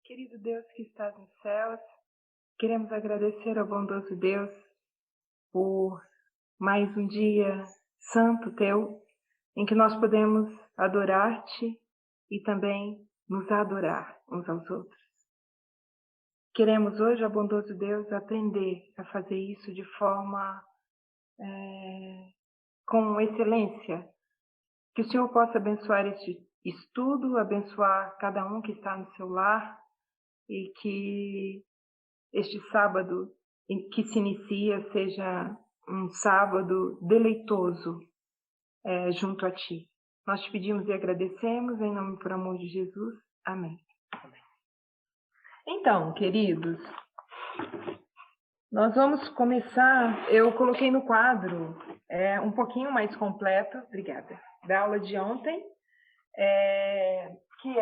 Querido Deus que estás nos céus, queremos agradecer ao bondoso Deus por mais um dia santo teu, em que nós podemos adorar-te e também nos adorar uns aos outros. Queremos hoje, ó bondoso Deus, aprender a fazer isso de forma com excelência. Que o Senhor possa abençoar este estudo, abençoar cada um que está no seu lar e que este sábado que se inicia seja um sábado deleitoso junto a Ti. Nós te pedimos e agradecemos em nome por amor de Jesus. Amém. Então, queridos, nós vamos começar. Eu coloquei no quadro um pouquinho mais completo, obrigada, da aula de ontem, que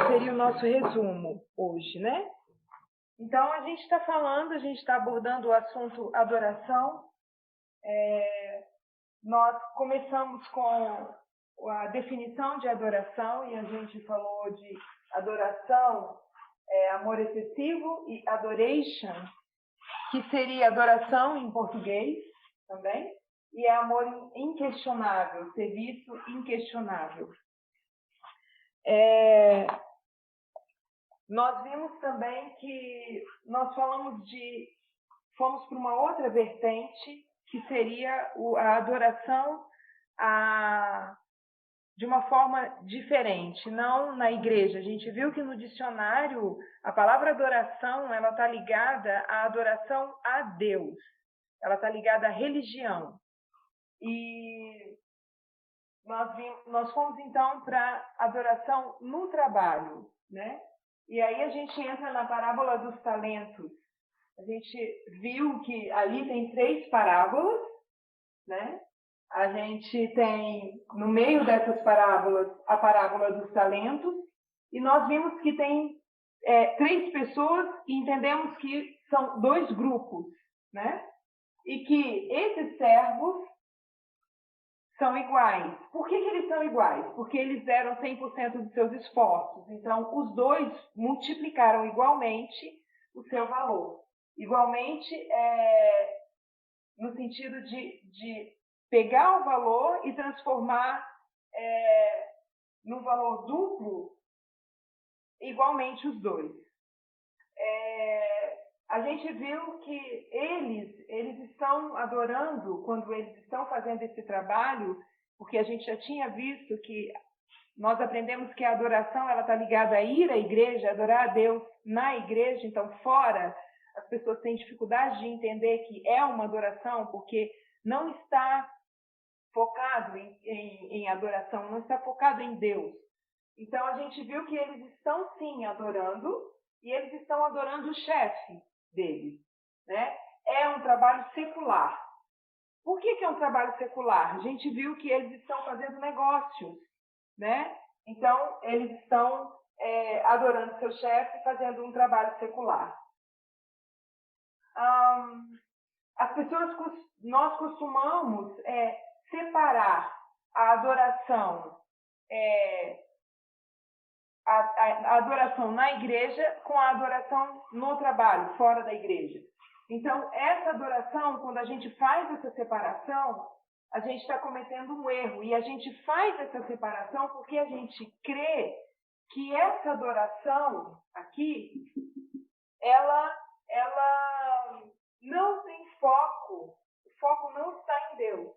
seria o nosso resumo hoje, né? Então, a gente está abordando o assunto adoração. Nós começamos com a definição de adoração e a gente falou de adoração, amor excessivo e adoration, que seria adoração em português também, e é amor inquestionável, serviço inquestionável. Nós vimos também que nós fomos para uma outra vertente, que seria a adoração de uma forma diferente, não na igreja. A gente viu que no dicionário a palavra adoração ela está ligada à adoração a Deus, ela está ligada à religião. E nós fomos então para adoração no trabalho, né? E aí a gente entra na parábola dos talentos. A gente viu que ali tem 3 parábolas, né? A gente tem, no meio dessas parábolas, a parábola dos talentos, e nós vimos que tem 3 pessoas e entendemos que são 2 grupos, né? E que esses servos são iguais. Por que eles são iguais? Porque eles deram 100% dos seus esforços. Então, os 2 multiplicaram igualmente o seu valor. Igualmente, no sentido de pegar o valor e transformar num valor duplo, igualmente os 2. A gente viu que eles estão adorando, quando eles estão fazendo esse trabalho, porque a gente já tinha visto que nós aprendemos que a adoração está ligada a ir à igreja, adorar a Deus na igreja. Então, fora, as pessoas têm dificuldade de entender que é uma adoração, porque não está focado em adoração, não está focado em Deus. Então, a gente viu que eles estão, sim, adorando, e eles estão adorando o chefe deles, né? É um trabalho secular. Por que é um trabalho secular? A gente viu que eles estão fazendo negócios, né? Então, eles estão adorando seu chefe, fazendo um trabalho secular. Nós costumamos separar a adoração, a adoração na igreja com a adoração no trabalho, fora da igreja. Então, essa adoração, quando a gente faz essa separação, a gente está cometendo um erro. E a gente faz essa separação porque a gente crê que essa adoração aqui, ela não tem foco. O foco não está em Deus.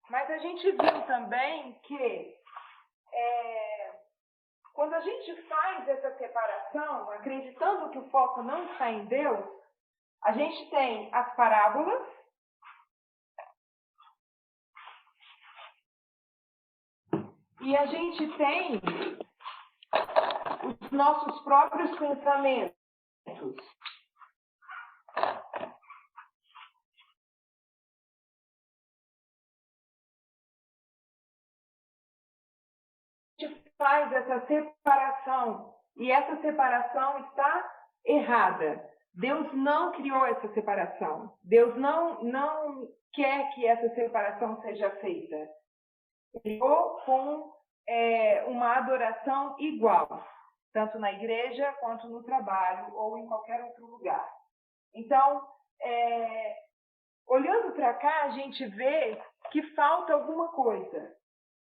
Mas a gente viu também que quando a gente faz essa separação, acreditando que o foco não está em Deus, a gente tem as parábolas e a gente tem os nossos próprios pensamentos. Faz essa separação, e essa separação está errada. Deus não criou essa separação. Deus não quer que essa separação seja feita. Criou com uma adoração igual, tanto na igreja quanto no trabalho ou em qualquer outro lugar. Então, olhando para cá, a gente vê que falta alguma coisa.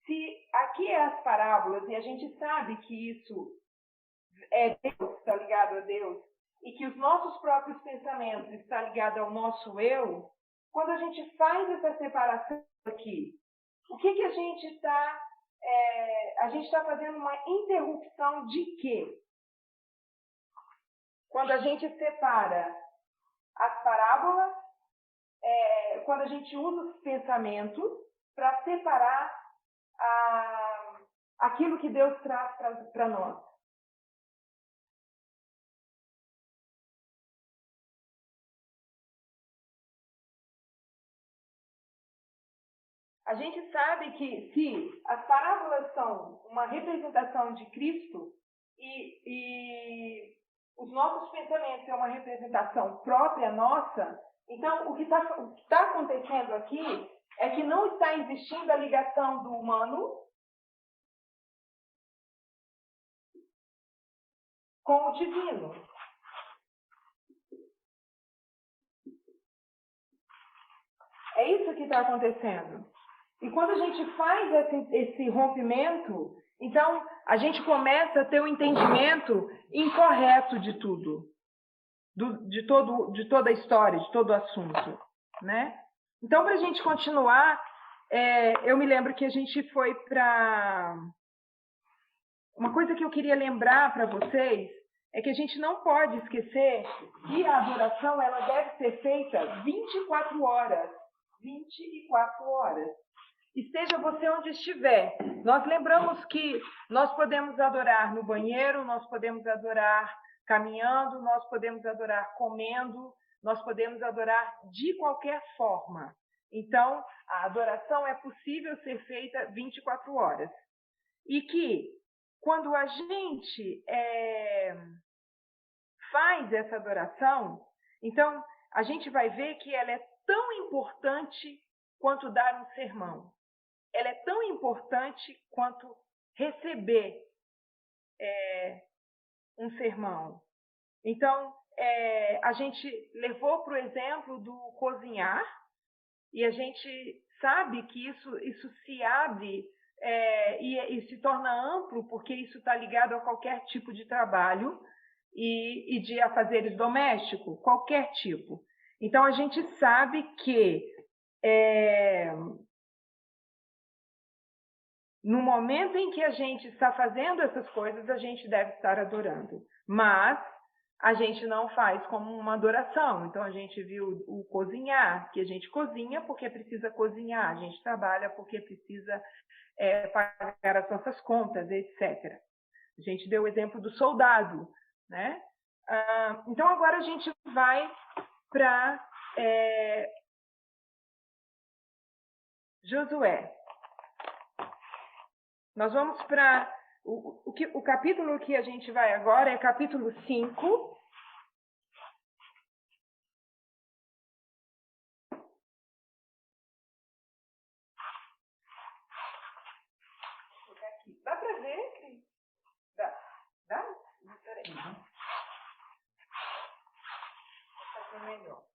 Se aqui é as parábolas e a gente sabe que isso é Deus, está ligado a Deus, e que os nossos próprios pensamentos estão ligados ao nosso eu, quando a gente faz essa separação aqui, o que a gente está... a gente está fazendo uma interrupção de quê? Quando a gente separa as parábolas, quando a gente usa os pensamentos para separar aquilo que Deus traz para nós. A gente sabe que se as parábolas são uma representação de Cristo e os nossos pensamentos são uma representação própria nossa, então o que está acontecendo aqui é que não está existindo a ligação do humano com o divino. É isso que está acontecendo. E quando a gente faz esse rompimento, então a gente começa a ter um entendimento incorreto de tudo, de toda a história, de todo o assunto, né? Então, para a gente continuar, eu me lembro que a gente foi para... Uma coisa que eu queria lembrar para vocês é que a gente não pode esquecer que a adoração ela deve ser feita 24 horas. 24 horas. Esteja você onde estiver. Nós lembramos que nós podemos adorar no banheiro, nós podemos adorar caminhando, nós podemos adorar comendo, nós podemos adorar de qualquer forma. Então, a adoração é possível ser feita 24 horas. E que, quando a gente faz essa adoração, então, a gente vai ver que ela é tão importante quanto dar um sermão. Ela é tão importante quanto receber um sermão. Então, a gente levou para o exemplo do cozinhar, e a gente sabe que isso se abre e se torna amplo, porque isso está ligado a qualquer tipo de trabalho e de afazeres domésticos, qualquer tipo. Então, a gente sabe que no momento em que a gente está fazendo essas coisas, a gente deve estar adorando. Mas a gente não faz como uma adoração. Então, a gente viu o cozinhar, que a gente cozinha porque precisa cozinhar, a gente trabalha porque precisa pagar as nossas contas, etc. A gente deu o exemplo do soldado, né? Então, agora a gente vai para Josué. Nós vamos para... O capítulo que a gente vai agora é capítulo 5. Dá para ver, Cris? Dá? Não, peraí. Vou fazer melhor.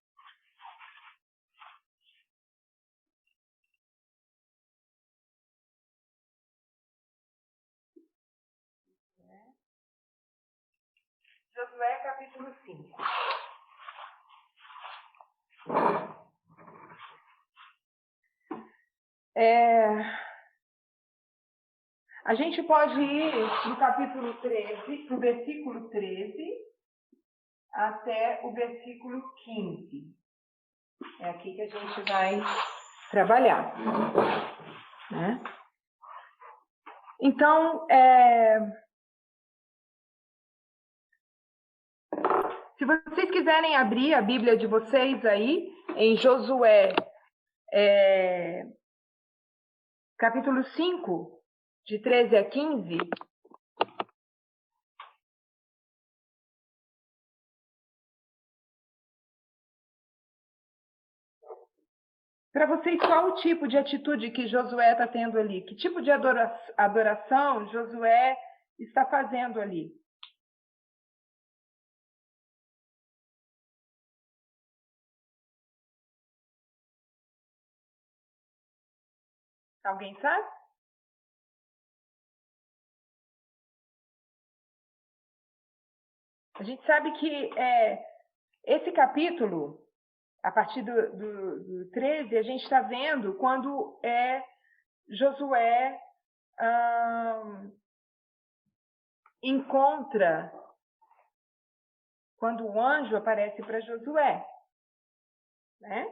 Josué, capítulo 5. A gente pode ir do capítulo 13, do versículo 13, até o versículo 15. É aqui que a gente vai trabalhar, né? Então, se vocês quiserem abrir a Bíblia de vocês aí, em Josué, capítulo 5, de 13 a 15, Para vocês, qual o tipo de atitude que Josué está tendo ali? Que tipo de adoração Josué está fazendo ali? Alguém sabe? A gente sabe que esse capítulo, a partir do 13, a gente está vendo quando Josué encontra, quando o anjo aparece para Josué, né?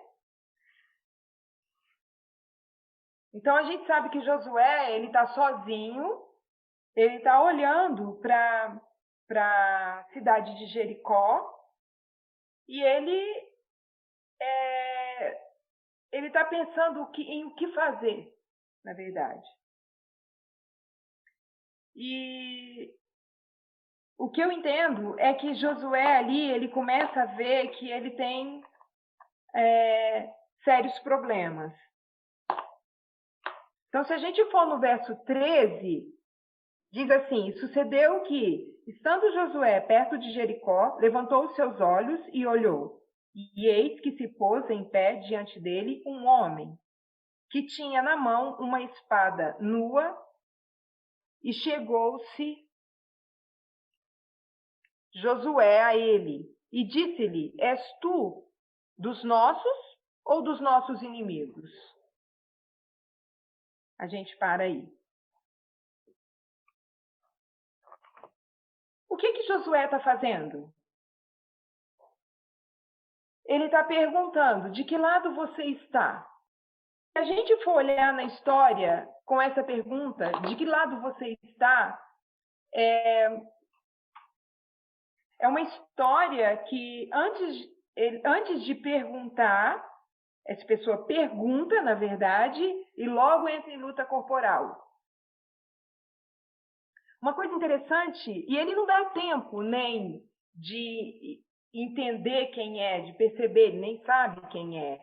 Então a gente sabe que Josué, ele está sozinho, ele está olhando para a cidade de Jericó e ele está pensando em o que fazer, na verdade. E o que eu entendo é que Josué ali, ele começa a ver que ele tem sérios problemas. Então, se a gente for no verso 13, diz assim: sucedeu que, estando Josué perto de Jericó, levantou os seus olhos e olhou. E eis que se pôs em pé diante dele um homem, que tinha na mão uma espada nua, e chegou-se Josué a ele, e disse-lhe: és tu dos nossos ou dos nossos inimigos? A gente para aí. O que Josué está fazendo? Ele está perguntando: de que lado você está? Se a gente for olhar na história com essa pergunta, de que lado você está, é uma história que antes de perguntar, essa pessoa pergunta, na verdade, e logo entra em luta corporal. Uma coisa interessante, e ele não dá tempo nem de entender quem é, de perceber, ele nem sabe quem é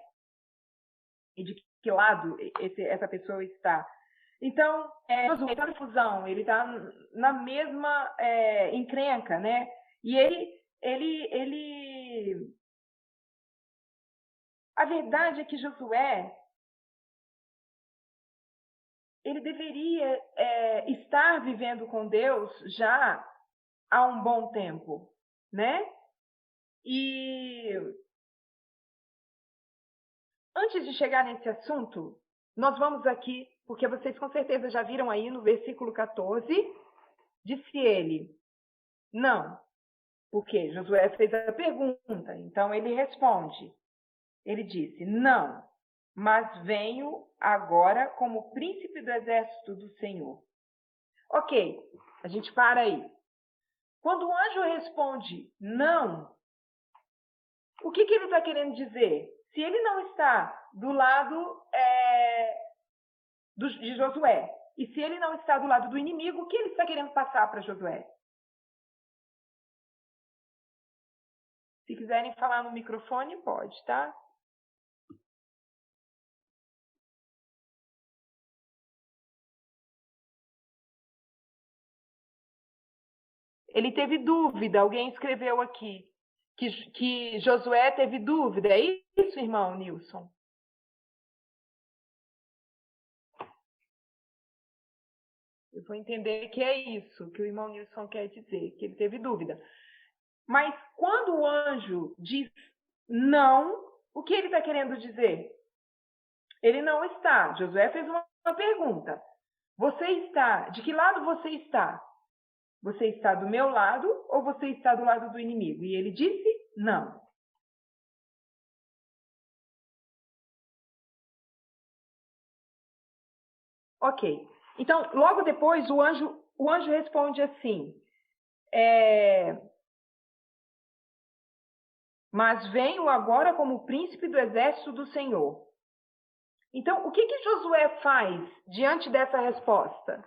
e de que lado essa pessoa está. Então, ele está na confusão, ele está na mesma encrenca, né? E a verdade é que Josué, ele deveria estar vivendo com Deus já há um bom tempo, né? E antes de chegar nesse assunto, nós vamos aqui, porque vocês com certeza já viram aí no versículo 14, disse ele: não, porque Josué fez a pergunta, então ele responde. Ele disse: não, mas venho agora como príncipe do exército do Senhor. Ok, a gente para aí. Quando o anjo responde não, o que ele está querendo dizer? Se ele não está do lado de Josué, e se ele não está do lado do inimigo, o que ele está querendo passar para Josué? Se quiserem falar no microfone, pode, tá? Ele teve dúvida, alguém escreveu aqui, que Josué teve dúvida. É isso, irmão Nilson? Eu vou entender que é isso que o irmão Nilson quer dizer, que ele teve dúvida. Mas quando o anjo diz não, o que ele está querendo dizer? Ele não está. Josué fez uma pergunta. Você está? De que lado você está? Você está do meu lado ou você está do lado do inimigo? E ele disse não. Ok. Então, logo depois, o anjo responde assim: mas venho agora como príncipe do exército do Senhor. Então, o que Josué faz diante dessa resposta?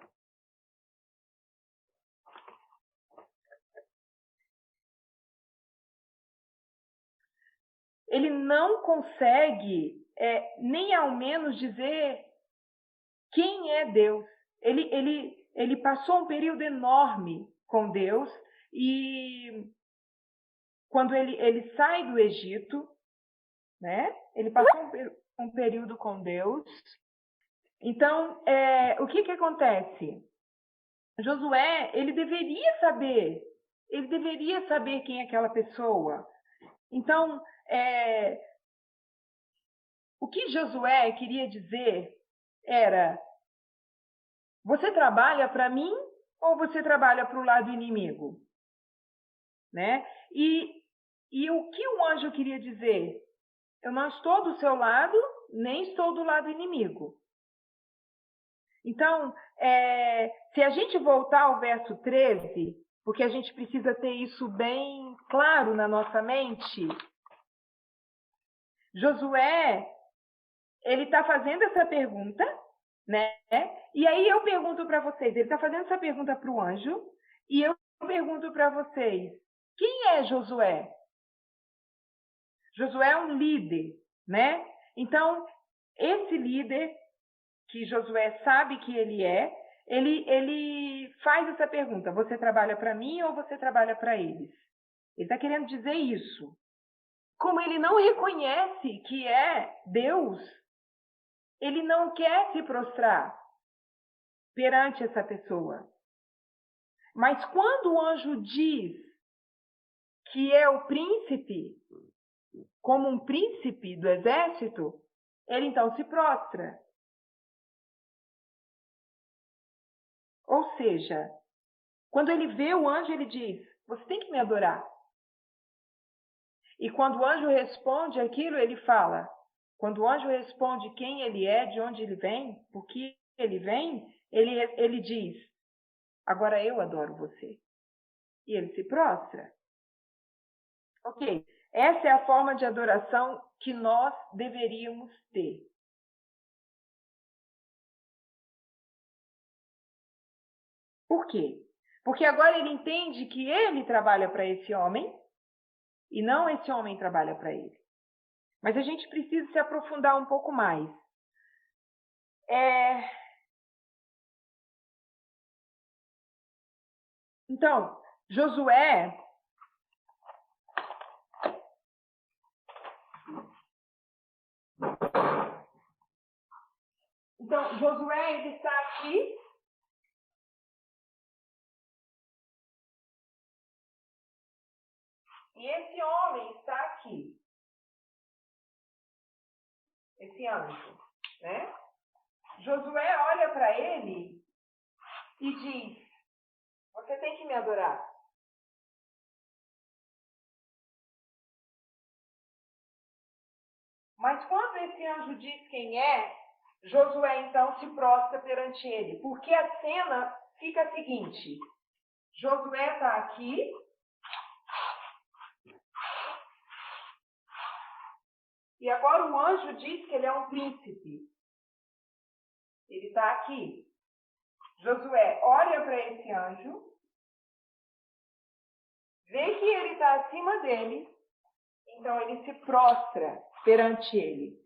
Ele não consegue nem ao menos dizer quem é Deus. Ele passou um período enorme com Deus e quando ele sai do Egito, né? Ele passou um período com Deus. Então, o que acontece? Josué, ele deveria saber quem é aquela pessoa. Então, o que Josué queria dizer era: você trabalha para mim ou você trabalha para o lado inimigo? Né? E o que o anjo queria dizer? Eu não estou do seu lado, nem estou do lado inimigo. Então, se a gente voltar ao verso 13, porque a gente precisa ter isso bem claro na nossa mente, Josué, ele está fazendo essa pergunta, né? E aí eu pergunto para vocês, ele está fazendo essa pergunta para o anjo, e eu pergunto para vocês, quem é Josué? Josué é um líder, né? Então, esse líder, que Josué sabe que ele faz essa pergunta: você trabalha para mim ou você trabalha para eles? Ele está querendo dizer isso. Como ele não reconhece que é Deus, ele não quer se prostrar perante essa pessoa. Mas quando o anjo diz que é o príncipe, como um príncipe do exército, ele então se prostra. Ou seja, quando ele vê o anjo, ele diz: você tem que me adorar. E quando o anjo responde aquilo, ele fala. Quando o anjo responde quem ele é, de onde ele vem, por que ele vem, ele diz: agora eu adoro você. E ele se prostra. Ok. Essa é a forma de adoração que nós deveríamos ter. Por quê? Porque agora ele entende que ele trabalha para esse homem e não esse homem trabalha para ele. Mas a gente precisa se aprofundar um pouco mais. Então, Josué... Então, Josué, ele está aqui. E esse homem está aqui. Esse anjo, né? Josué olha para ele e diz: você tem que me adorar. Mas quando esse anjo diz quem é, Josué então se prostra perante ele. Porque a cena fica a seguinte: Josué está aqui. E agora o anjo diz que ele é um príncipe. Ele está aqui. Josué olha para esse anjo, vê que ele está acima dele, então ele se prostra perante ele.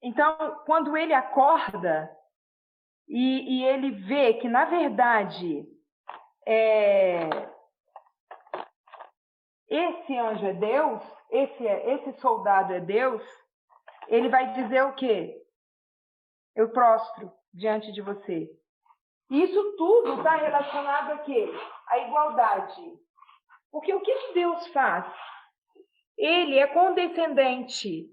Então, quando ele acorda e ele vê que, na verdade, esse anjo é Deus, esse soldado é Deus, ele vai dizer o quê? Eu prostro diante de você. Isso tudo está relacionado a quê? A igualdade. Porque o que Deus faz? Ele é condescendente.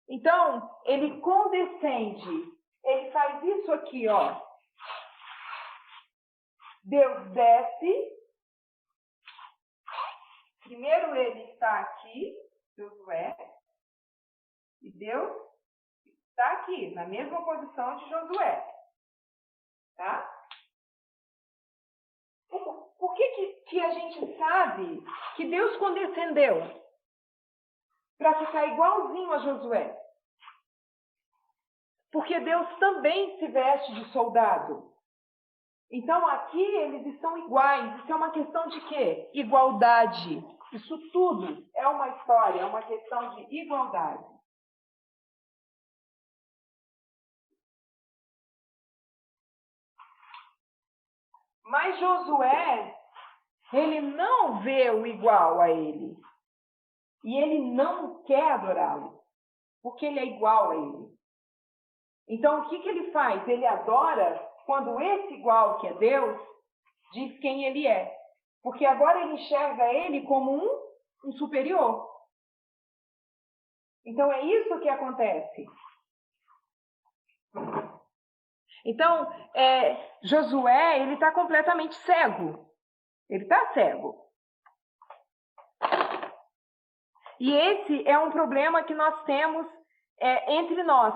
Então, ele condescende. Ele faz isso aqui, ó. Deus desce. Primeiro ele está aqui, Josué. E Deus está aqui, na mesma posição de Josué. Tá? Por que a gente sabe que Deus condescendeu? Para ficar igualzinho a Josué. Porque Deus também se veste de soldado. Então, aqui eles estão iguais. Isso é uma questão de quê? Igualdade. Isso tudo é uma história, é uma questão de igualdade. Mas Josué, ele não vê o igual a ele. E ele não quer adorá-lo, porque ele é igual a ele. Então, o que ele faz? Ele adora quando esse igual, que é Deus, diz quem ele é. Porque agora ele enxerga ele como um superior. Então, é isso que acontece. Então, Josué, ele está completamente cego. Ele está cego. E esse é um problema que nós temos entre nós.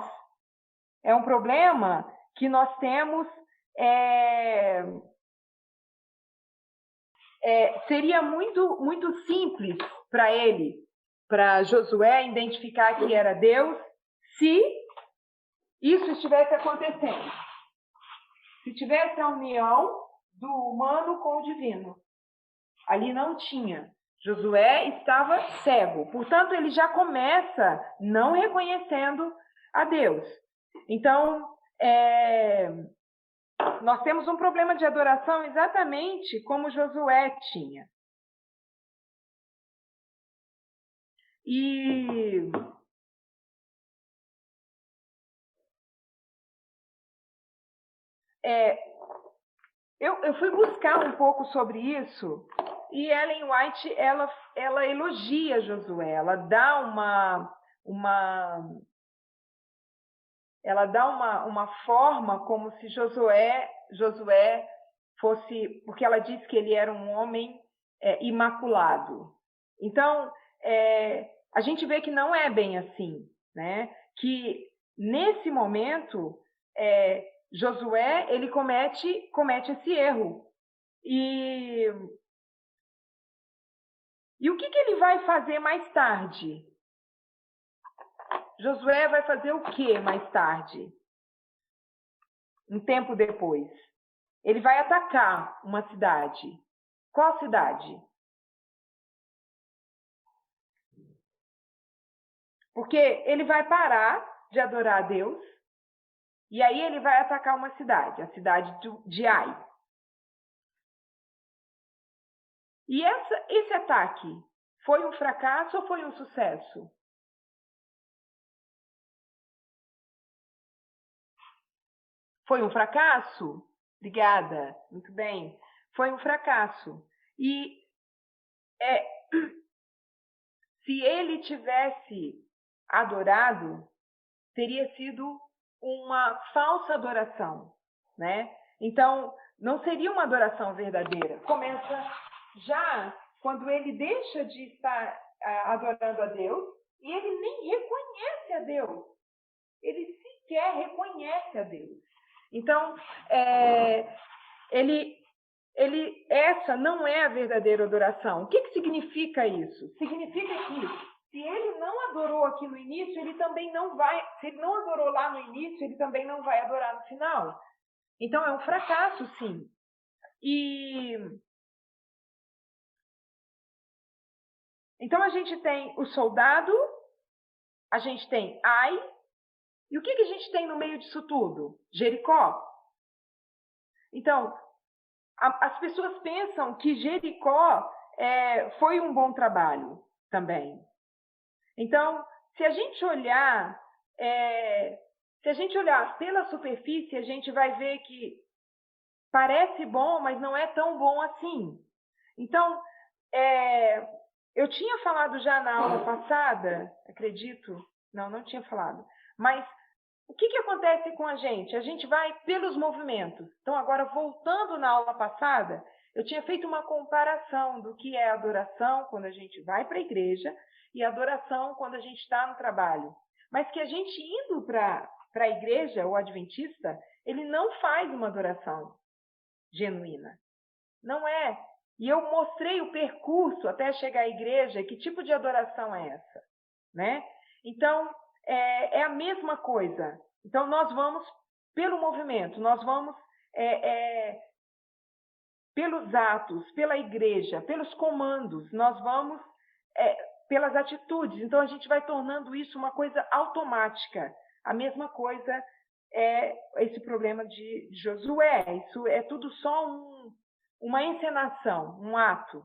É um problema que nós temos. Seria muito, muito simples para ele, para Josué, identificar que era Deus, se isso estivesse acontecendo. Se tivesse a união do humano com o divino. Ali não tinha. Josué estava cego. Portanto, ele já começa não reconhecendo a Deus. Então, nós temos um problema de adoração exatamente como Josué tinha. E eu fui buscar um pouco sobre isso, e Ellen White ela elogia Josué, ela dá uma forma como se Josué fosse, porque ela diz que ele era um homem imaculado. Então, a gente vê que não é bem assim, né? Que nesse momento Josué ele comete esse erro. E o que ele vai fazer mais tarde? Josué vai fazer o que mais tarde? Um tempo depois. Ele vai atacar uma cidade. Qual cidade? Porque ele vai parar de adorar a Deus e aí ele vai atacar uma cidade, a cidade de Ai. E esse ataque foi um fracasso ou foi um sucesso? Foi um fracasso? Obrigada, muito bem. Foi um fracasso. E se ele tivesse adorado, teria sido uma falsa adoração, né? Então, não seria uma adoração verdadeira. Começa já quando ele deixa de estar adorando a Deus e ele nem reconhece a Deus. Ele sequer reconhece a Deus. Então, essa não é a verdadeira adoração. O que significa isso? Significa que se ele não adorou aqui no início, ele também não vai. Se ele não adorou lá no início, ele também não vai adorar no final. Então é um fracasso, sim. Então a gente tem o soldado, a gente tem Ai, e o que a gente tem no meio disso tudo? Jericó. Então, as pessoas pensam que Jericó foi um bom trabalho também. Então, se a gente olhar pela superfície, a gente vai ver que parece bom, mas não é tão bom assim. Então, eu tinha falado já na aula passada, acredito, não tinha falado, mas o que acontece com a gente? A gente vai pelos movimentos. Então, agora, voltando na aula passada, eu tinha feito uma comparação do que é adoração quando a gente vai para a igreja e adoração quando a gente está no trabalho. Mas que a gente indo para a igreja, o adventista, ele não faz uma adoração genuína. Não é. E eu mostrei o percurso até chegar à igreja, que tipo de adoração é essa, né? Então, é a mesma coisa. Então, nós vamos pelo movimento, nós vamos pelos atos, pela igreja, pelos comandos, nós vamos pelas atitudes. Então, a gente vai tornando isso uma coisa automática. A mesma coisa é esse problema de Josué. Isso é tudo só uma encenação, um ato.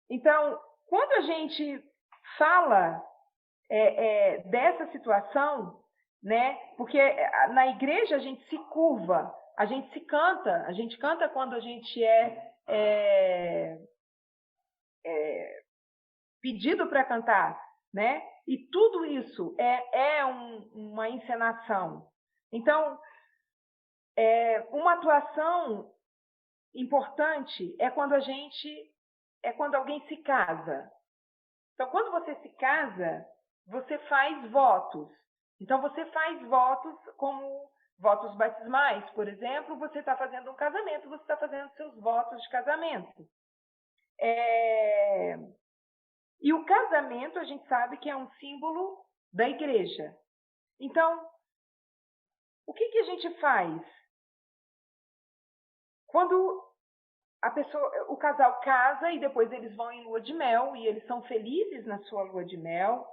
Então, quando a gente fala dessa situação, né? Porque na igreja a gente se curva, a gente canta quando a gente pedido para cantar, né? E tudo isso uma encenação. Então, uma atuação importante é quando alguém se casa. Então, quando você se casa, você faz votos. Então, você faz votos como votos batismais, por exemplo, você está fazendo um casamento, você está fazendo seus votos de casamento. E o casamento, a gente sabe que é um símbolo da igreja. Então, o que a gente faz? Quando o casal casa e depois eles vão em lua de mel e eles são felizes na sua lua de mel,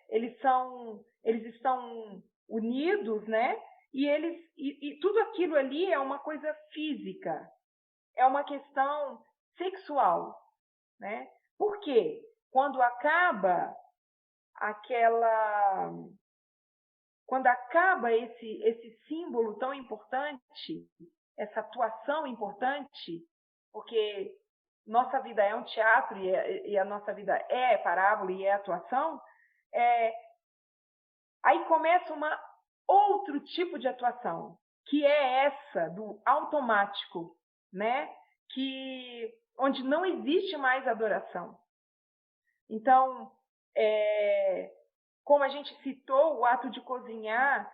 eles estão unidos, né? E tudo aquilo ali é uma coisa física, é uma questão sexual, né? Por quê? Quando acaba esse símbolo tão importante, essa atuação importante, porque nossa vida é um teatro e a nossa vida é parábola e é atuação, aí começa outro tipo de atuação, que é essa do automático, né? Onde não existe mais adoração. Então, como a gente citou, o ato de cozinhar,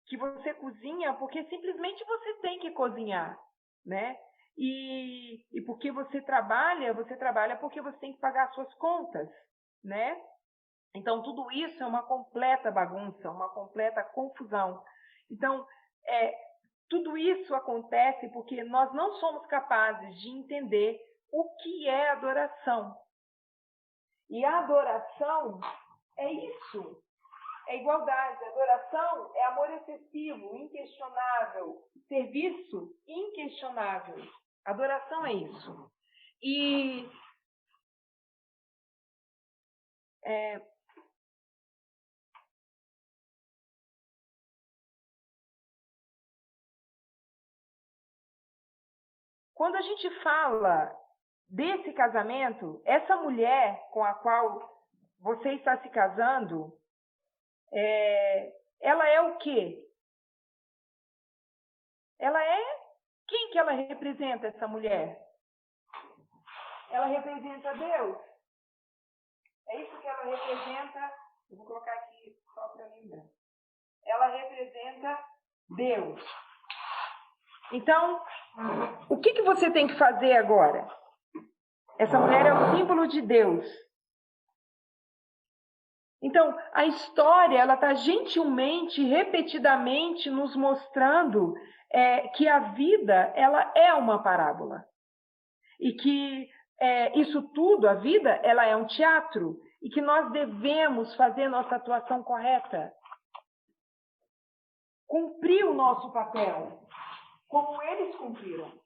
que você cozinha porque simplesmente você tem que cozinhar, né? E porque você trabalha porque você tem que pagar as suas contas, né? Então, tudo isso é uma completa bagunça, uma completa confusão. Então, tudo isso acontece porque nós não somos capazes de entender o que é adoração. E a adoração é isso. É igualdade. Adoração é amor excessivo, inquestionável, serviço inquestionável. Adoração é isso. E quando a gente fala desse casamento, essa mulher com a qual você está se casando, ela é o quê? Ela é... Quem que ela representa, essa mulher? Ela representa Deus. É isso que ela representa. Eu vou colocar aqui só para lembrar. Ela representa Deus. Então, o que você tem que fazer agora? Essa mulher é o símbolo de Deus. Então, a história ela está gentilmente, repetidamente nos mostrando que a vida ela é uma parábola. E que isso tudo, a vida, ela é um teatro. E que nós devemos fazer nossa atuação correta. Cumprir o nosso papel, como eles cumpriram.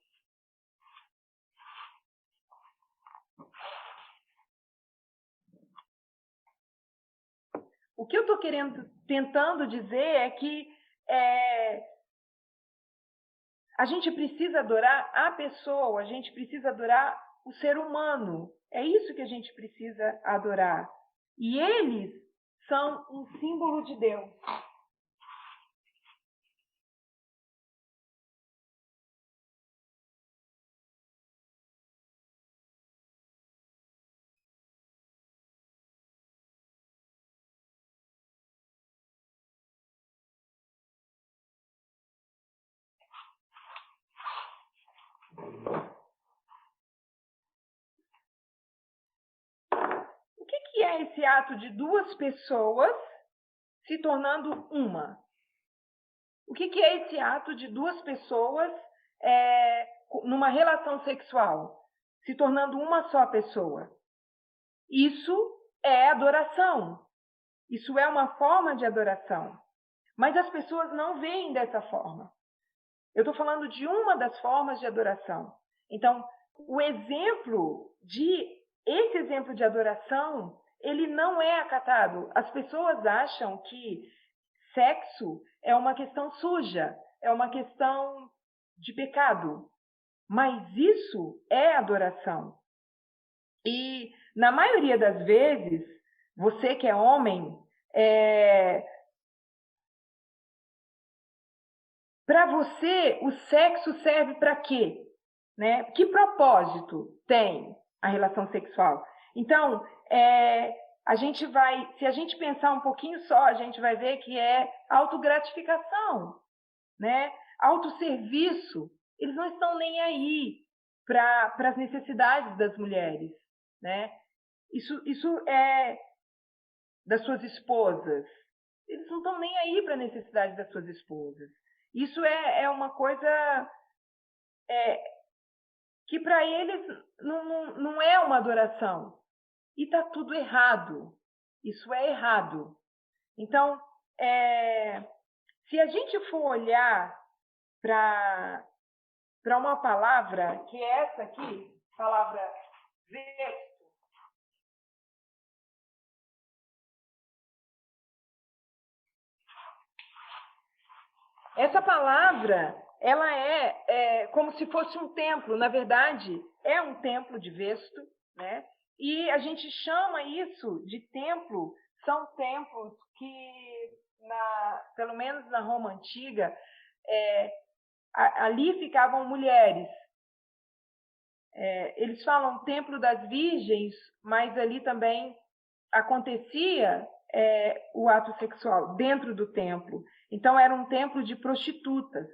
O que eu estou tentando dizer é que a gente precisa adorar a pessoa, a gente precisa adorar o ser humano. É isso que a gente precisa adorar. E eles são um símbolo de Deus. O que é esse ato de duas pessoas se tornando uma? O que é esse ato de duas pessoas numa relação sexual, se tornando uma só pessoa. Isso é adoração. Isso é uma forma de adoração. Mas as pessoas não veem dessa forma. Eu estou falando de uma das formas de adoração. Então, esse exemplo de adoração, ele não é acatado. As pessoas acham que sexo é uma questão suja, é uma questão de pecado. Mas isso é adoração. E, na maioria das vezes, você que é homem, para você, o sexo serve para quê? Né? Que propósito tem a relação sexual? Então, se a gente pensar um pouquinho só, a gente vai ver que é autogratificação, né? Autosserviço. Eles não estão nem aí para as necessidades das mulheres, né? Isso é das suas esposas. Eles não estão nem aí para a necessidade das suas esposas. Isso é uma coisa que para eles não é uma adoração. E está tudo errado. Isso é errado. Então, se a gente for olhar para uma palavra, que é essa aqui, palavra vesto, essa palavra, ela é como se fosse um templo. Na verdade, é um templo de vesto, né? E a gente chama isso de templo. São templos que, pelo menos na Roma Antiga, ali ficavam mulheres. Eles falam templo das virgens, mas ali também acontecia o ato sexual dentro do templo. Então, era um templo de prostitutas.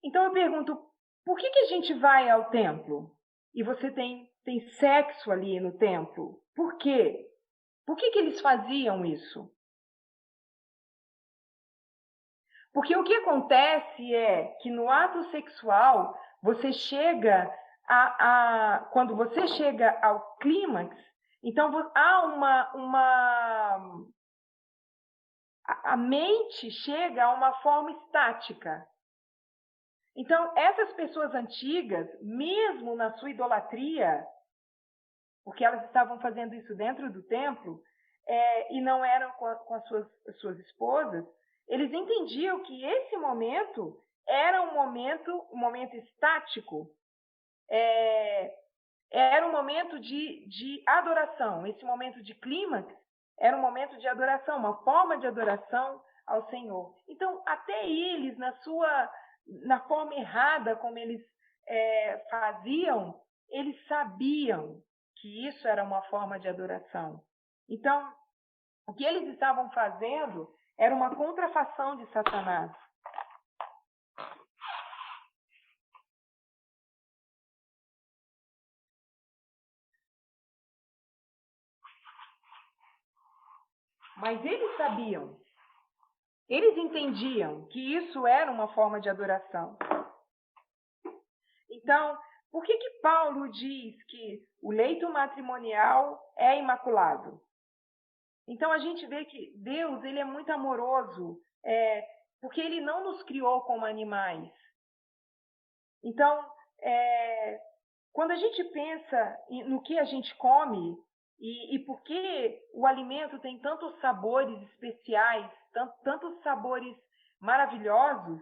Então, eu pergunto, por que a gente vai ao templo e você tem sexo ali no templo? Por quê? Por que eles faziam isso? Porque o que acontece é que no ato sexual, você chega quando você chega ao clímax, então há a mente chega a uma forma estática. Então, essas pessoas antigas, mesmo na sua idolatria, porque elas estavam fazendo isso dentro do templo, e não eram com as suas esposas, eles entendiam que esse momento era um momento estático, era um momento de adoração. Esse momento de clímax era um momento de adoração, uma forma de adoração ao Senhor. Então, até eles, na forma errada como eles faziam, eles sabiam que isso era uma forma de adoração. Então, o que eles estavam fazendo era uma contrafação de Satanás. Mas eles sabiam, eles entendiam que isso era uma forma de adoração. Então, por que Paulo diz que o leito matrimonial é imaculado? Então, a gente vê que Deus ele é muito amoroso, porque ele não nos criou como animais. Então, quando a gente pensa no que a gente come e por que o alimento tem tantos sabores especiais, tantos sabores maravilhosos,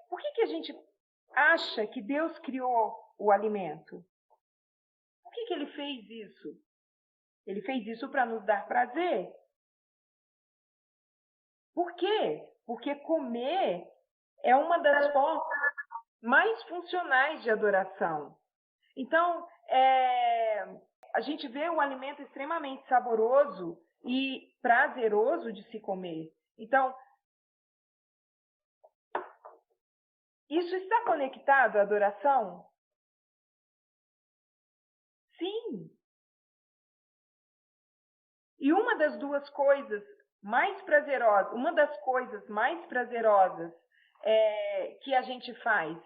por que a gente acha que Deus criou o alimento? Por que ele fez isso? Ele fez isso para nos dar prazer. Por quê? Porque comer é uma das formas mais funcionais de adoração. Então, a gente vê um alimento extremamente saboroso e prazeroso de se comer. Então, isso está conectado à adoração? Sim. E uma das coisas mais prazerosas que a gente faz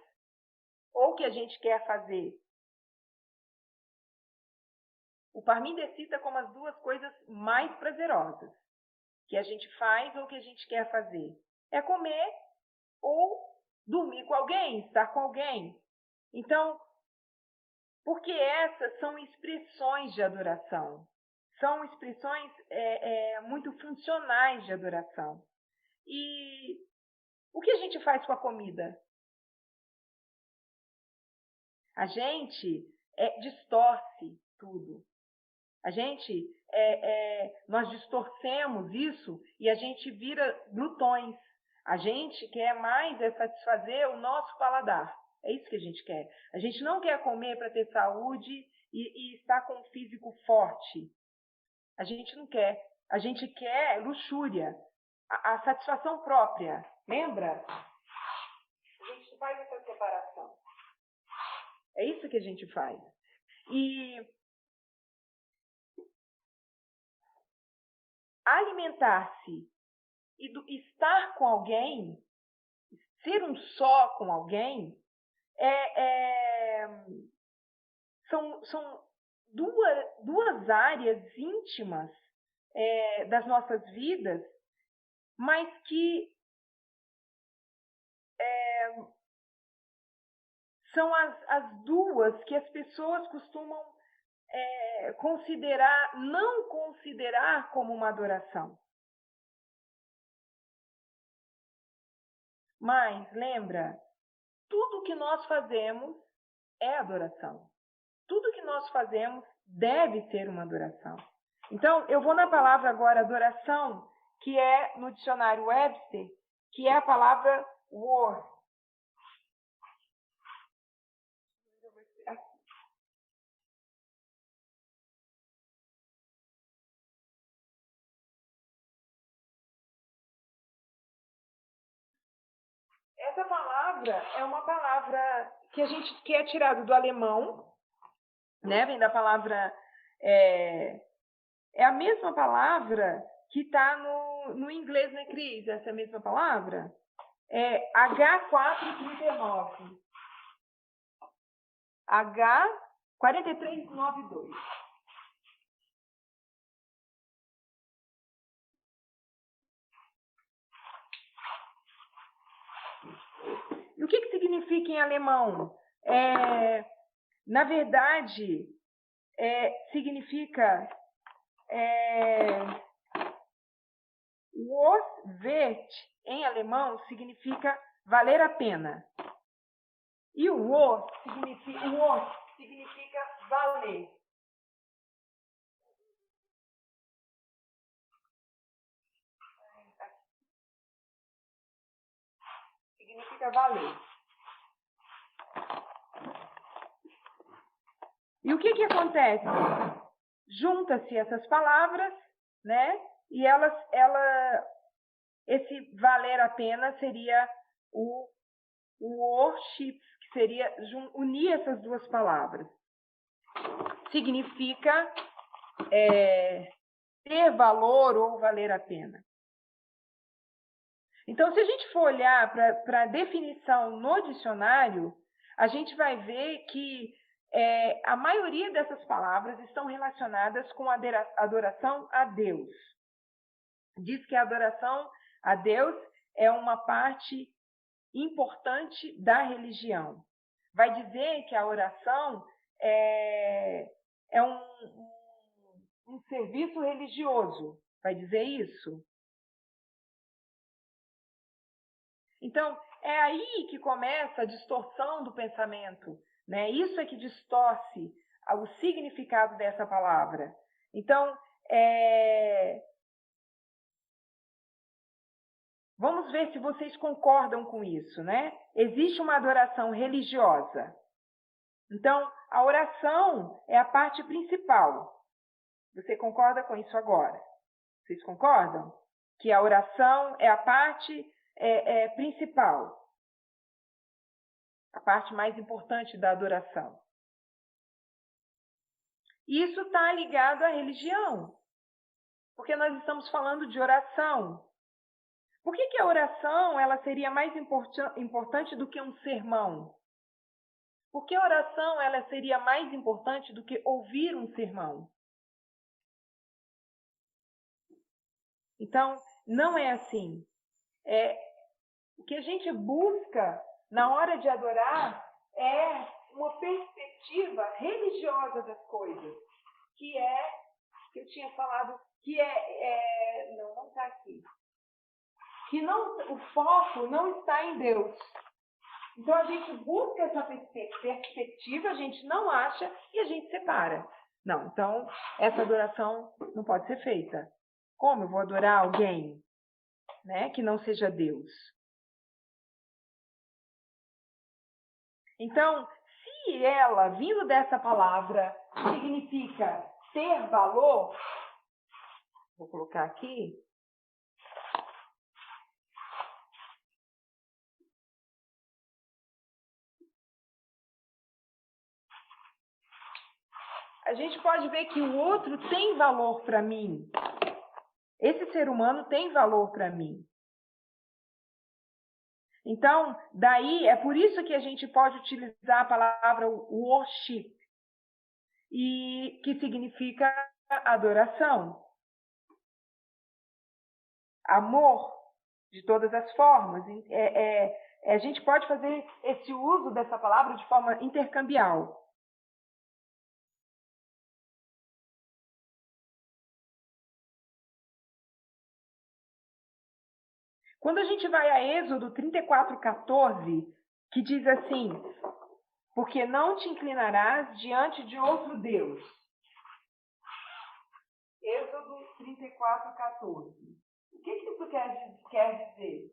ou que a gente quer fazer. O Parminder cita como as duas coisas mais prazerosas que a gente faz ou que a gente quer fazer. É comer ou dormir com alguém, estar com alguém. Então, porque essas são expressões de adoração. São expressões muito funcionais de adoração. E o que a gente faz com a comida? A gente distorce tudo. A gente, nós distorcemos isso e a gente vira glutões. A gente quer mais satisfazer o nosso paladar. É isso que a gente quer. A gente não quer comer para ter saúde e estar com um físico forte. A gente não quer. A gente quer luxúria, a satisfação própria. Lembra? A gente faz essa separação. É isso que a gente faz. E alimentar-se e estar com alguém, ser um só com alguém, são duas áreas íntimas das nossas vidas, mas que são as duas que as pessoas costumam não considerar como uma adoração. Mas, lembra, tudo que nós fazemos é adoração. Tudo que nós fazemos deve ser uma adoração. Então, eu vou na palavra agora adoração, que é no dicionário Webster, que é a palavra worth. Essa palavra é uma palavra que é tirada do alemão, né? Vem da palavra é a mesma palavra que está no inglês, né, Cris? Essa é a mesma palavra? É H439. H4392. E o que significa em alemão? Na verdade, significa worth wert, em alemão, significa valer a pena. E o worth significa valer. Significa valer. E o que acontece? Junta-se essas palavras, né? E esse valer a pena seria o worship, que seria unir essas duas palavras. Significa ter valor ou valer a pena. Então, se a gente for olhar para a definição no dicionário, a gente vai ver que a maioria dessas palavras estão relacionadas com a adoração a Deus. Diz que a adoração a Deus é uma parte importante da religião. Vai dizer que a oração é um serviço religioso. Vai dizer isso? Então, é aí que começa a distorção do pensamento, né? Isso é que distorce o significado dessa palavra. Então, vamos ver se vocês concordam com isso, né? Existe uma adoração religiosa. Então, a oração é a parte principal. Você concorda com isso agora? Vocês concordam? Que a oração é a parte principal. A parte mais importante da adoração. Isso está ligado à religião. Porque nós estamos falando de oração. Por que a oração ela seria mais importante do que um sermão? Por que a oração ela seria mais importante do que ouvir um sermão? Então, não é assim. O que a gente busca na hora de adorar é uma perspectiva religiosa das coisas, que eu tinha falado, não está aqui, que o foco não está em Deus. Então a gente busca essa perspectiva, a gente não acha e a gente separa. Não, então essa adoração não pode ser feita. Como eu vou adorar alguém, né, que não seja Deus? Então, se ela, vindo dessa palavra, significa ter valor, vou colocar aqui. A gente pode ver que o outro tem valor para mim. Esse ser humano tem valor para mim. Então, daí, é por isso que a gente pode utilizar a palavra worship, e que significa adoração. Amor, de todas as formas. A gente pode fazer esse uso dessa palavra de forma intercambial. Quando a gente vai a Êxodo 34:14, que diz assim: porque não te inclinarás diante de outro Deus. Êxodo 34:14. O que isso quer dizer?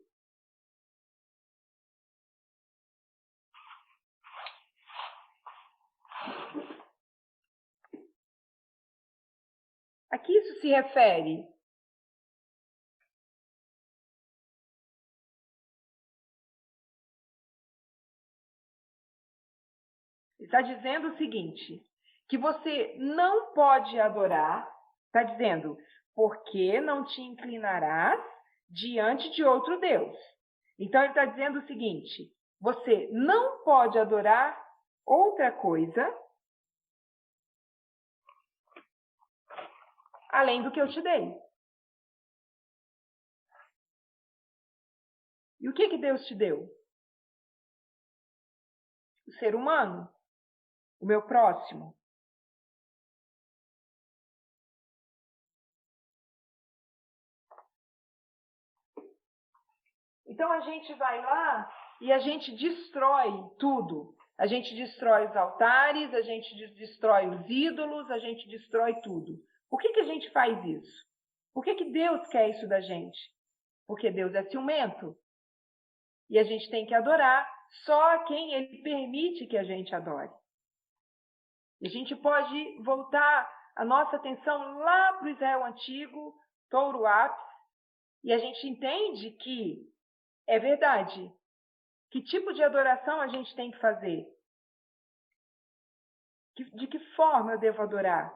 A que isso se refere? Está dizendo o seguinte, que você não pode adorar, está dizendo, porque não te inclinarás diante de outro Deus. Então, ele está dizendo o seguinte, você não pode adorar outra coisa além do que eu te dei. E o que Deus te deu? O ser humano, o meu próximo. Então a gente vai lá e a gente destrói tudo. A gente destrói os altares, a gente destrói os ídolos, a gente destrói tudo. Por que a gente faz isso? Por que Deus quer isso da gente? Porque Deus é ciumento. E a gente tem que adorar só a quem Ele permite que a gente adore. E a gente pode voltar a nossa atenção lá para o Israel antigo, Touro Ápis, e a gente entende que é verdade. Que tipo de adoração a gente tem que fazer? De que forma eu devo adorar?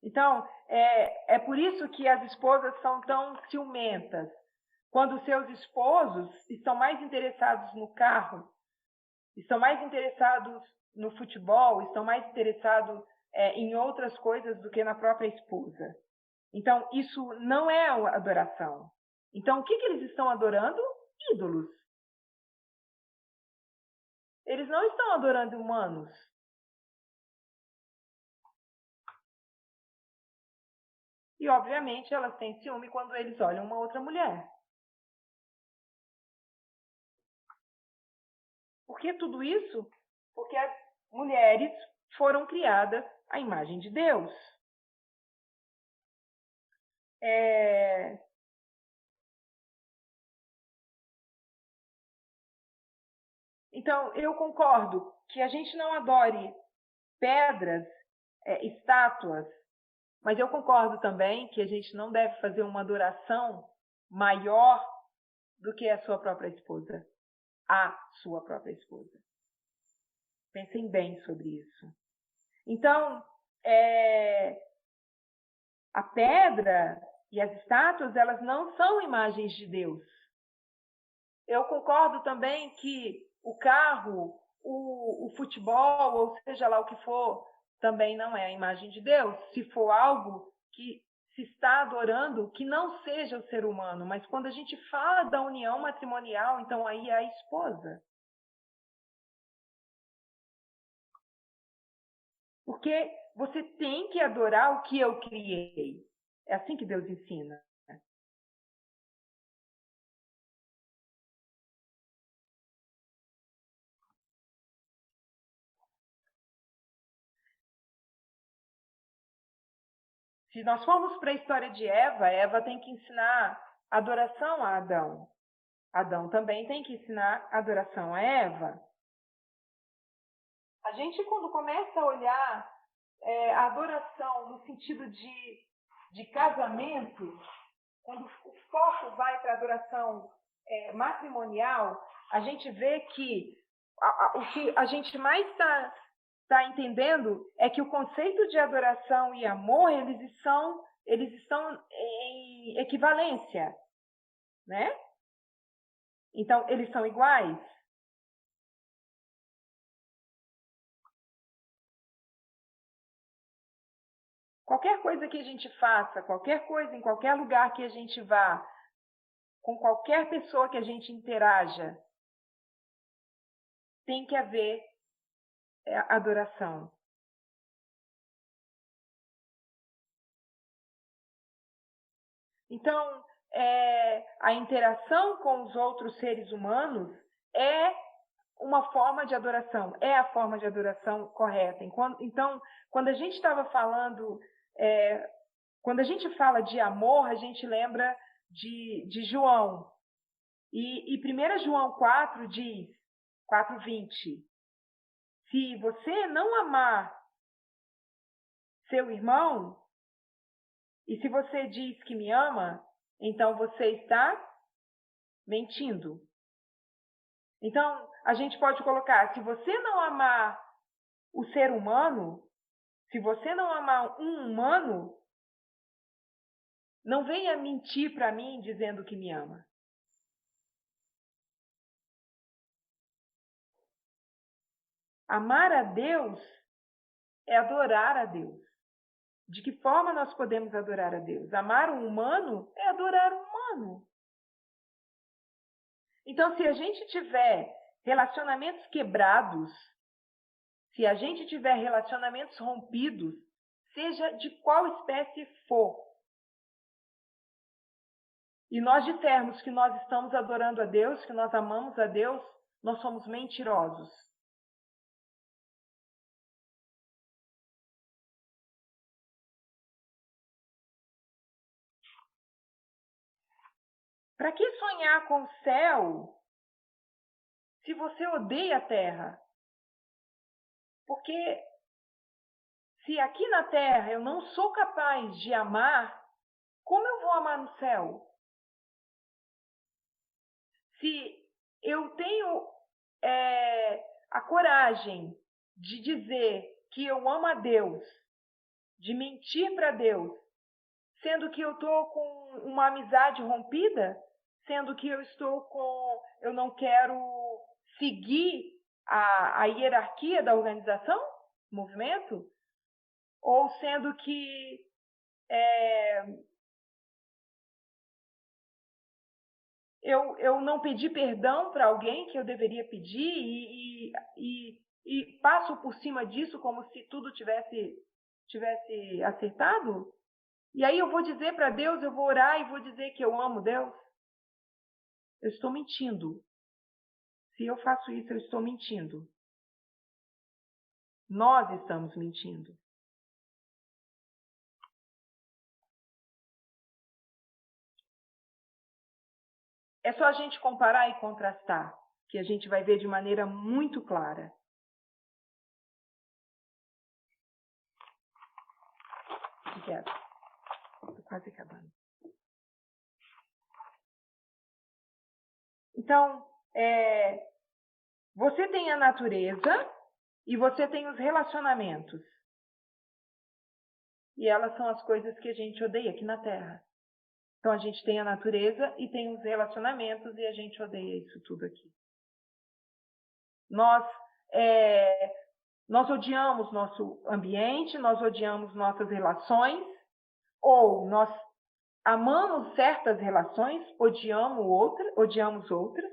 Então, é por isso que as esposas são tão ciumentas. Quando seus esposos estão mais interessados no carro, estão mais interessados no futebol, estão mais interessados em outras coisas do que na própria esposa. Então, isso não é adoração. Então, o que eles estão adorando? Ídolos. Eles não estão adorando humanos. E, obviamente, elas têm ciúme quando eles olham uma outra mulher. Por que tudo isso? Porque as mulheres foram criadas à imagem de Deus. Então, eu concordo que a gente não adore pedras, estátuas, mas eu concordo também que a gente não deve fazer uma adoração maior do que a sua própria esposa. A sua própria esposa. Pensem bem sobre isso. Então, A pedra e as estátuas, elas não são imagens de Deus. Eu concordo também que o carro, o futebol, ou seja lá o que for, também não é a imagem de Deus. Se for algo que se está adorando, que não seja o ser humano. Mas quando a gente fala da união matrimonial, então aí é a esposa. Porque você tem que adorar o que eu criei. É assim que Deus ensina. Se nós formos para a história de Eva, Eva tem que ensinar adoração a Adão. Adão também tem que ensinar adoração a Eva. A gente, quando começa a olhar a adoração no sentido de casamento, quando o foco vai para a adoração matrimonial, a gente vê que o que a gente mais está entendendo é que o conceito de adoração e amor, eles estão em equivalência, né? Então, eles são iguais. Qualquer coisa que a gente faça, qualquer coisa, em qualquer lugar que a gente vá, com qualquer pessoa que a gente interaja, tem que haver adoração. Então, a interação com os outros seres humanos é uma forma de adoração, é a forma de adoração correta. Então, quando a gente estava falando, quando a gente fala de amor, a gente lembra de João. E 1 João 4 diz, 4:20, se você não amar seu irmão, e se você diz que me ama, então você está mentindo. Então, a gente pode colocar, se você não amar o ser humano, se você não amar um humano, não venha mentir para mim dizendo que me ama. Amar a Deus é adorar a Deus. De que forma nós podemos adorar a Deus? Amar um humano é adorar um humano. Então, se a gente tiver relacionamentos quebrados, se a gente tiver relacionamentos rompidos, seja de qual espécie for, e nós dissermos que nós estamos adorando a Deus, que nós amamos a Deus, nós somos mentirosos. Para que sonhar com o céu se você odeia a terra? Porque se aqui na terra eu não sou capaz de amar, como eu vou amar no céu? Se eu tenho a coragem de dizer que eu amo a Deus, de mentir para Deus, sendo que eu estou com uma amizade rompida, sendo que eu não quero seguir a hierarquia da organização, movimento, ou sendo que eu não pedi perdão para alguém que eu deveria pedir e passo por cima disso como se tudo tivesse acertado? E aí eu vou dizer para Deus, eu vou orar e vou dizer que eu amo Deus? Eu estou mentindo. Se eu faço isso, eu estou mentindo. Nós estamos mentindo. É só a gente comparar e contrastar, que a gente vai ver de maneira muito clara. Obrigada. Estou quase acabando. Então, você tem a natureza e você tem os relacionamentos. e elas são as coisas que a gente odeia aqui na Terra. Então a gente tem a natureza e tem os relacionamentos e a gente odeia isso tudo aqui. Nós odiamos nosso ambiente, nós odiamos nossas relações, ou nós amamos certas relações, odiamos outras.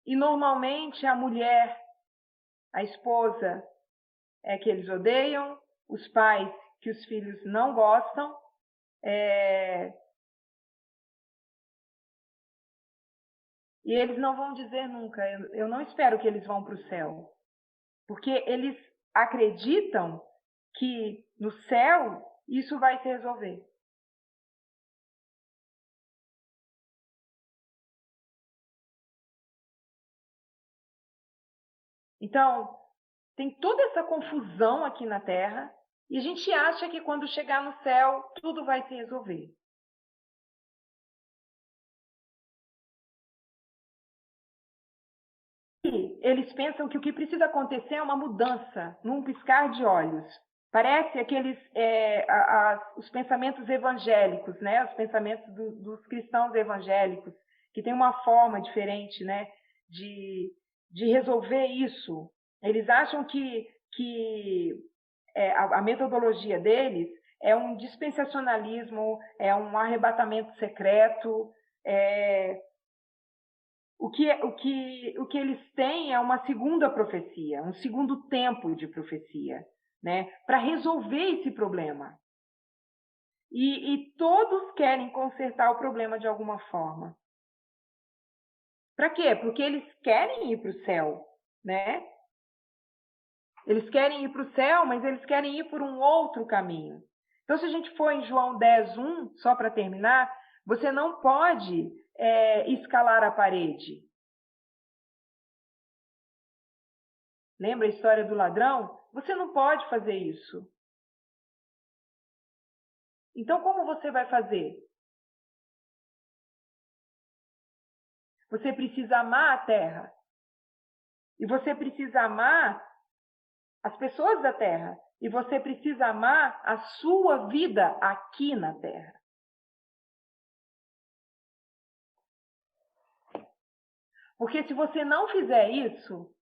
E normalmente a mulher, a esposa, é que eles odeiam, os pais que os filhos não gostam. E eles não vão dizer nunca, eu não espero que eles vão para o céu. Porque eles acreditam que no céu isso vai se resolver. Então, tem toda essa confusão aqui na Terra e a gente acha que quando chegar no céu tudo vai se resolver. E eles pensam que o que precisa acontecer é uma mudança, num piscar de olhos. Parece aqueles os pensamentos evangélicos, né? Os pensamentos dos cristãos evangélicos, que tem uma forma diferente, né? de resolver isso. Eles acham que a metodologia deles é um dispensacionalismo, é um arrebatamento secreto. O que eles têm é uma segunda profecia, um segundo tempo de profecia, né, para resolver esse problema. E todos querem consertar o problema de alguma forma. Para quê? Porque eles querem ir para o céu, né? Eles querem ir para o céu, mas eles querem ir por um outro caminho. Então, se a gente for em João 10:1, só para terminar, você não pode escalar a parede. Lembra a história do ladrão? Você não pode fazer isso. Então, como você vai fazer? Você precisa amar a terra. E você precisa amar as pessoas da terra. E você precisa amar a sua vida aqui na terra. Porque se você não fizer isso,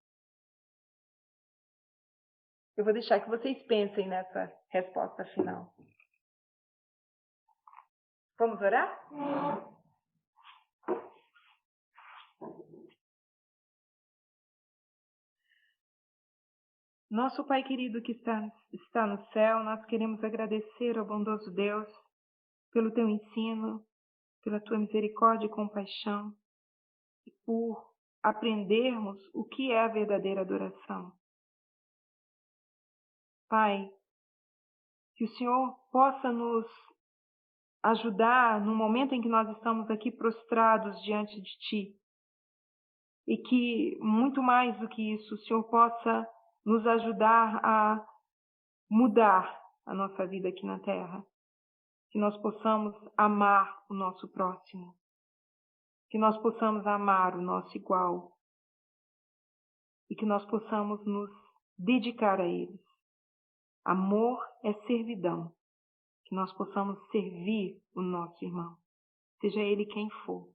eu vou deixar que vocês pensem nessa resposta final. Vamos orar? Nosso Pai querido que está no céu, nós queremos agradecer ao bondoso Deus pelo teu ensino, pela tua misericórdia e compaixão, e por aprendermos o que é a verdadeira adoração. Pai, que o Senhor possa nos ajudar no momento em que nós estamos aqui prostrados diante de Ti, e que, muito mais do que isso, o Senhor possa nos ajudar a mudar a nossa vida aqui na Terra. Que nós possamos amar o nosso próximo. Que nós possamos amar o nosso igual. E que nós possamos nos dedicar a eles. Amor é servidão. Que nós possamos servir o nosso irmão, seja ele quem for.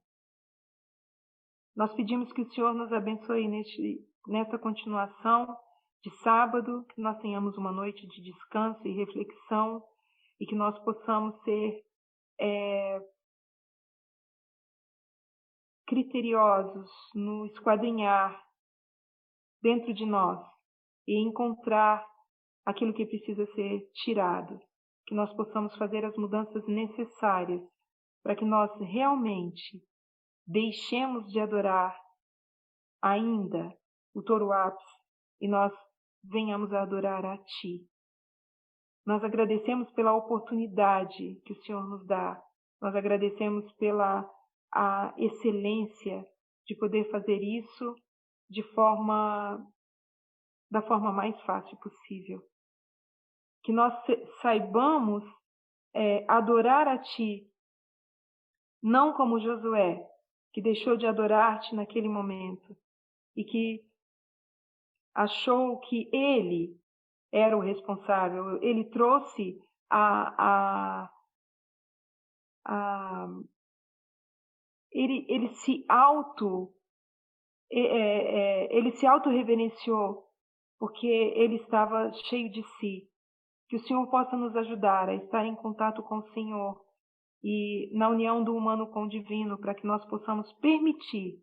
Nós pedimos que o Senhor nos abençoe nessa continuação de sábado, que nós tenhamos uma noite de descanso e reflexão e que nós possamos ser criteriosos no esquadrinhar dentro de nós e encontrar aquilo que precisa ser tirado, que nós possamos fazer as mudanças necessárias para que nós realmente deixemos de adorar ainda o Touro-Apis e nós venhamos a adorar a Ti. Nós agradecemos pela oportunidade que o Senhor nos dá. Nós agradecemos pela a excelência de poder fazer isso da forma mais fácil possível. Que nós saibamos adorar a Ti, não como Josué, que deixou de adorar-te naquele momento e que achou que ele era o responsável, ele trouxe a, a, a ele se ele se auto-reverenciou porque ele estava cheio de si. Que o Senhor possa nos ajudar a estar em contato com o Senhor e na união do humano com o divino, para que nós possamos permitir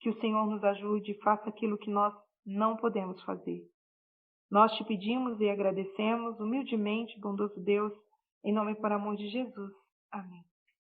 que o Senhor nos ajude e faça aquilo que nós não podemos fazer. Nós te pedimos e agradecemos humildemente, bondoso Deus, em nome e por amor de Jesus. Amém.